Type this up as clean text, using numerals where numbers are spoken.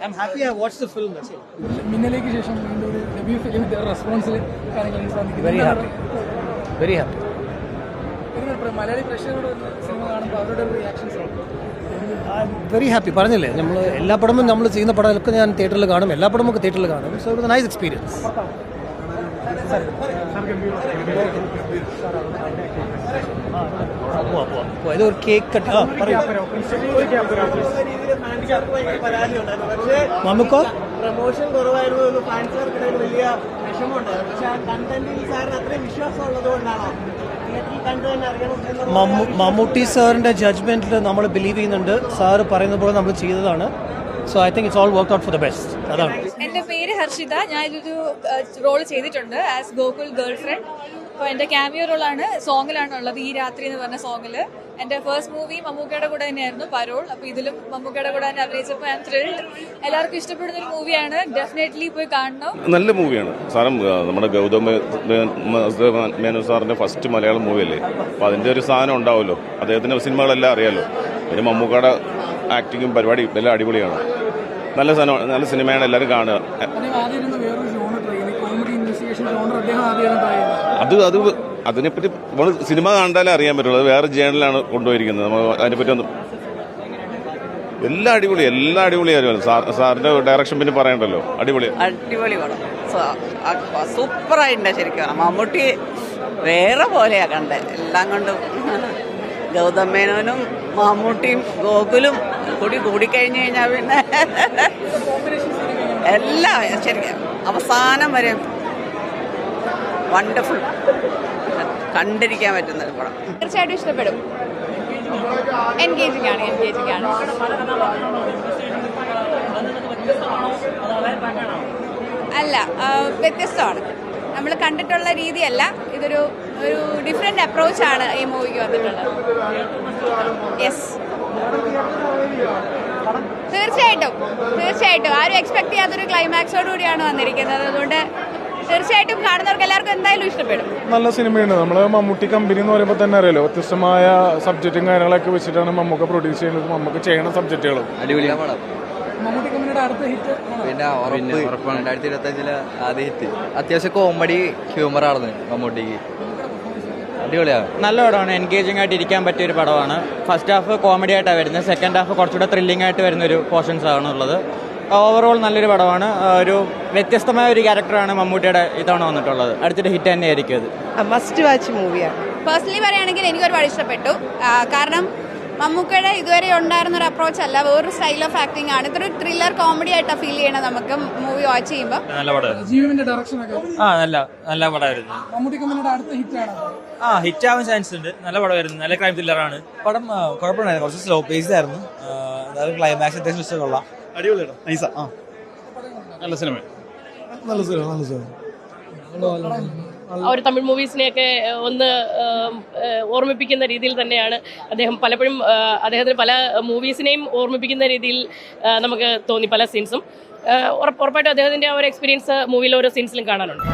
I'm happy I watched the film. That's it. മിന്നലേക്ക് ശേഷം വീണ്ടും ഒരു ഡെബ്യൂ ഫിലിം റെസ്പോൺസിൽ കാര്യങ്ങൾ സാധിക്കും. Very happy. Very happy. Malayali പ്രേക്ഷകരോട് സിനിമ കാണുമ്പോൾ അവരുടെ റിയാക്ഷൻസ് I'm very happy. പറഞ്ഞില്ലേ നമ്മൾ എല്ലാ പടവും നമ്മൾ ചെയ്യുന്ന പടമൊക്കെ ഞാൻ തിയേറ്ററിൽ കാണും, എല്ലാ പടവും ഒക്കെ തിയേറ്ററിൽ കാണും. So it was A nice experience. ഇതൊരു കേക്ക് കട്ട് നമുക്കോ പ്രമോഷൻ കുറവായിരുന്നു, ഫാൻസുകാർക്കിടയിൽ വലിയ വിഷമമുണ്ടായിരുന്നു. പക്ഷെ ആ കണ്ടന്റിൽ സാറിന് അത്രയും വിശ്വാസം ഉള്ളത് കൊണ്ടാണോ തിയേറ്ററിൽ കണ്ടു തന്നെ അറിയണം? മമ്മൂട്ടി സാറിന്റെ ജഡ്ജ്മെന്റിൽ നമ്മൾ ബിലീവ് ചെയ്യുന്നുണ്ട്. സാറ് പറയുന്ന പോലെ നമ്മൾ ചെയ്തതാണ്. So I think it's all work out for the best. അതാണ്. എൻ്റെ പേര് ഹർഷിത. ഞാൻ ഇതൊരു റോൾ ചെയ്തിട്ടുണ്ട് ആസ് ഗോകുൽ ഗേൾ ഫ്രണ്ട്. അപ്പോൾ എൻ്റെ ക്യാമിയോ റോളാണ് സോങ്ങിലാണ് ഉള്ളത്, ഈ രാത്രി എന്ന് പറഞ്ഞ സോങ്ങിൽ. എൻ്റെ ഫസ്റ്റ് മൂവി മമ്മൂക്കയുടെ കൂടെ തന്നെയായിരുന്നു, പരോൾ. അപ്പോൾ ഇതിലും മമ്മൂക്കയുടെ കൂടെ തന്നെ അഭിനയിച്ചപ്പോൾ ഞാൻ ത്രിൽഡ്. എല്ലാവർക്കും ഇഷ്ടപ്പെടുന്ന ഒരു മൂവിയാണ്, ഡെഫിനറ്റ്ലി പോയി കാണണം. നല്ല മൂവിയാണ് സാറും. നമ്മുടെ ഗൗതം മേനോൻ സാറിൻ്റെ ഫസ്റ്റ് മലയാളം മൂവിയല്ലേ, അപ്പോൾ അതിൻ്റെ ഒരു സാധനം ഉണ്ടാവുമല്ലോ. അദ്ദേഹത്തിൻ്റെ സിനിമകളെല്ലാം അറിയാമല്ലോ. പിന്നെ മമ്മൂക്കയുടെ ആക്ടിങ്ങും പരിപാടിയും എല്ലാം അടിപൊളിയാണ്. നല്ല സാധനം, നല്ല സിനിമയാണ്, എല്ലാവരും കാണുക. അതിനെപ്പറ്റി നമ്മൾ സിനിമ കണ്ടാലേ അറിയാൻ പറ്റുള്ളൂ. അത് വേറെ ജേണലാണ് കൊണ്ടുപോയിരിക്കുന്നത്. നമ്മൾ അതിനെപ്പറ്റി ഒന്നും എല്ലാം അടിപൊളിയായിരുന്നു. സാറിന്റെ ഡയറക്ഷൻ പിന്നെ പറയണ്ടല്ലോ, അടിപൊളി പടം, സൂപ്പറായിട്ടുണ്ട്. ശരിക്കും മമ്മൂട്ടി വേറെ പോലെയാ കണ്ടത്. എല്ലാം കൊണ്ടും ഗൗതം മേനോനും മമ്മൂട്ടിയും ഗോകുലും കൂടിക്കഴിഞ്ഞു കഴിഞ്ഞാൽ പിന്നെ എല്ലാം ശരിക്കും അവസാനം വരെ വണ്ടർഫുൾ, കണ്ടിരിക്കാൻ പറ്റുന്ന ഒരു പടം. തീർച്ചയായിട്ടും ഇഷ്ടപ്പെടും. എൻഗേജിംഗ് ആണ്. അല്ല, വ്യത്യസ്തമാണ്. നമ്മൾ കണ്ടിട്ടുള്ള രീതിയല്ല, ഇതൊരു ഡിഫറെന്റ് അപ്രോച്ചാണ് ഈ മൂവിക്ക് വന്നിട്ടുള്ളത്. യെസ്, തീർച്ചയായിട്ടും ആരും എക്സ്പെക്ട് ചെയ്യാത്തൊരു ക്ലൈമാക്സോട് കൂടിയാണ് വന്നിരിക്കുന്നത്. അതുകൊണ്ട് തീർച്ചയായിട്ടും കാണുന്നവർക്ക് എല്ലാവർക്കും എന്തായാലും ഇഷ്ടപ്പെടും. നല്ല സിനിമയാണ്. നമ്മൾ മമ്മൂട്ടി കമ്പനി എന്ന് പറയുമ്പോൾ തന്നെ അറിയാലോ, വ്യത്യസ്തമായ സബ്ജക്റ്റും കാര്യങ്ങളൊക്കെ വെച്ചിട്ടാണ് മമ്മൂക്ക പ്രൊഡ്യൂസ് ചെയ്യുന്നത്. മമ്മൂക്ക ചെയ്യുന്ന സബ്ജക്റ്റുകളും മമ്മൂട്ടി കമ്പനിയുടെ അടുത്ത ഹിറ്റ് പിന്നെ 2025 ആദ്യ ഹിറ്റ്. അത്യാവശ്യം കോമഡി ഹ്യൂമർ ആയിരുന്നു മമ്മൂട്ടിക്ക്. അടിപൊളിയാണ്. നല്ല പടമാണ്. എൻഗേജിംഗ് ആയിട്ട് ഇരിക്കാൻ പറ്റിയൊരു പടമാണ്. ഫസ്റ്റ് ഹാഫ് കോമഡി ആയിട്ടാണ് വരുന്നത്, സെക്കൻഡ് ഹാഫ് കുറച്ചുകൂടെ ത്രില്ലിംഗ് ആയിട്ട് വരുന്നൊരു പോർഷൻസ് ആണുള്ളത്. ഓവറോൾ നല്ലൊരു പടമാണ്. ഒരു വ്യത്യസ്തമായ ഒരു ക്യാരക്ടറാണ് മമ്മൂട്ടിയുടെ ഇത്തവണ വന്നിട്ടുള്ളത്. അടുത്തൊരു ഹിറ്റ് തന്നെയായിരിക്കും അത്. മസ്റ്റ് വാച്ച് മൂവിയാണ്. പേഴ്സണലി പറയുകയാണെങ്കിൽ എനിക്ക് ഒരുപാട് ഇഷ്ടപ്പെട്ടു. കാരണം മമ്മൂക്കയുടെ ഇതുവരെ ഉണ്ടായിരുന്ന ഒരു അപ്രോച്ച് അല്ല, വേറൊരു സ്റ്റൈൽ ഓഫ് ആക്ടിംഗ് ആണ്. ഇതൊരു ത്രില്ലർ കോമഡി ആയിട്ടാണ് ഫീൽ ചെയ്യണം നമുക്ക് മൂവി വാച്ച് ചെയ്യുമ്പോൾ. നല്ല പടമായിരുന്നു. ജീവന്റെ ഡയറക്ഷൻ ഒക്കെ നല്ല പടമായിരുന്നു. മമ്മൂട്ടി കമ്പനിയുടെ അടുത്ത ഹിറ്റാണ്. ഹിറ്റ് ആവാൻ ചാൻസ് ഉണ്ട്. നല്ല പടമായിരുന്നു. നല്ല ക്രൈം ത്രില്ലറാണ്. പടം കുഴപ്പമില്ലായിരുന്നു. കുറച്ച് സ്ലോ പേസ് ആയിരുന്നു. ക്ലൈമാക്സ് അത്യാവശ്യം ഇഷ്ടമുള്ള അടിപൊളിയാണ്. നൈസ. നല്ല സിനിമ. ഒരു തമിഴ് മൂവീസിനെയൊക്കെ ഒന്ന് ഓർമ്മിപ്പിക്കുന്ന രീതിയിൽ തന്നെയാണ് അദ്ദേഹം. പലപ്പോഴും അദ്ദേഹത്തിന് പല മൂവീസിനെയും ഓർമ്മിപ്പിക്കുന്ന രീതിയിൽ നമുക്ക് തോന്നി പല സീൻസും. ഉറപ്പായിട്ടും അദ്ദേഹത്തിൻ്റെ ആ ഒരു എക്സ്പീരിയൻസ് മൂവിയിലെ ഓരോ സീൻസിലും കാണാനുണ്ട്.